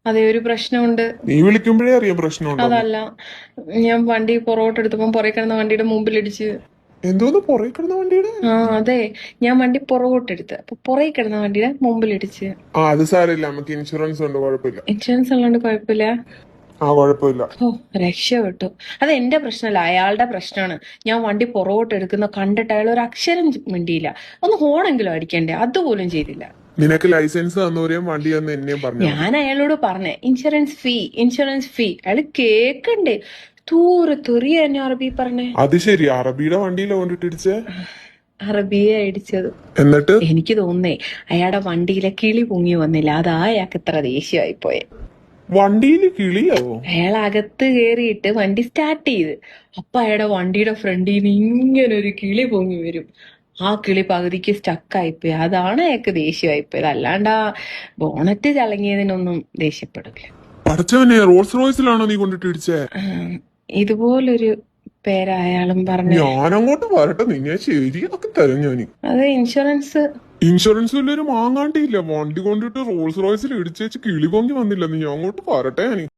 അതെ, ഒരു പ്രശ്നമുണ്ട്. നീ വിളിക്കുമ്പോഴേ അറിയാം പ്രശ്നമുണ്ടോ? അതല്ല, ഞാൻ വണ്ടി പുറകോട്ട് എടുത്തപ്പം പുറകെ കിടന്ന വണ്ടിയുടെ മുമ്പിലിടിച്ച്. എന്തോന്ന് പുറകെ കിടന്ന വണ്ടിയുടെ? ആ അതെ, ഞാൻ വണ്ടി പുറകോട്ട് എടുത്ത് അപ്പൊ പുറകെ കിടന്ന വണ്ടിയുടെ മുമ്പിലിടിച്ച്. അത് സാരമില്ല, നമുക്ക് ഇൻഷുറൻസ് ഉണ്ട്, കുഴപ്പമില്ല. ഇൻഷുറൻസ് ഉള്ളതുകൊണ്ട് കുഴപ്പമില്ല. കുഴപ്പമില്ല. ഓ, രക്ഷപ്പെട്ടു. അത് എന്റെ പ്രശ്നമല്ല, അയാളുടെ പ്രശ്നമാണ്. ഞാൻ വണ്ടി പുറകോട്ട് എടുക്കുന്ന കണ്ടിട്ട് അയാൾ ഒരു അക്ഷരം മിണ്ടിയില്ല. ഒന്ന് ഹോണെങ്കിലും അടിക്കണ്ടേ, അതുപോലും ചെയ്തില്ല. നിനക്ക് ലൈസൻസ് തന്നവരെയും വണ്ടി തന്നു എന്നെയും പറഞ്ഞു. ഞാൻ അയാളോട് പറഞ്ഞേ ഇൻഷുറൻസ് ഫീ, ഇൻഷുറൻസ് ഫീ. അയാള് കേക്കണ്ടേ, തൂറ് തെറിയ എന്നെ അറബി പറഞ്ഞേ. അത് ശരി, അറബിയുടെ വണ്ടിയിലെ കൊണ്ടിട്ടിടിച്ചേ? അറബിയെ അടിച്ചത്. എന്നിട്ട് എനിക്ക് തോന്നുന്നേ അയാളുടെ വണ്ടിയിലെ കിളി പൊങ്ങി വന്നില്ല, അതാ അയാൾക്ക് ഇത്ര ദേഷ്യമായി പോയെ. വണ്ടിയില് കിളിയാവോ? അയാൾ അകത്ത് കേറിയിട്ട് വണ്ടി സ്റ്റാർട്ട് ചെയ്ത് അപ്പൊ അയാളുടെ വണ്ടിയുടെ ഫ്രണ്ടിൽ നിന്ന് ഇങ്ങനെ ഒരു കിളി പൊങ്ങി വരും. ആ കിളി പകുതിക്ക് സ്റ്റക്കായിപ്പോയി, അതാണ് അയാൾക്ക് ദേഷ്യമായിപ്പോയത്. അല്ലാണ്ട് ആ ബോണറ്റ് ചളങ്ങിയതിനൊന്നും ദേഷ്യപ്പെടില്ല. പഠിച്ചവനെ, റോൾസ് റോയ്സിലാണോ നീ കൊണ്ടിട്ടിടിച്ചേ? ഇതുപോലൊരു പേരാ അയാളും പറഞ്ഞു. ഞാനങ്ങോട്ട് വരട്ടെ, നിന്നെ ശരിയാക്കി തരാം ഞാൻ. അത് ഇൻഷുറൻസ്. ഇൻഷുറൻസ് വല്ലൊരു മാങ്ങാണ്ടിയില്ല, വണ്ടി കൊണ്ടിട്ട് റോൾസ് റോയ്സിൽ ഇടിച്ചേച്ച് കിളി പൊങ്ങി വന്നില്ല. നീ അങ്ങോട്ട് വരട്ടെ ഞാൻ.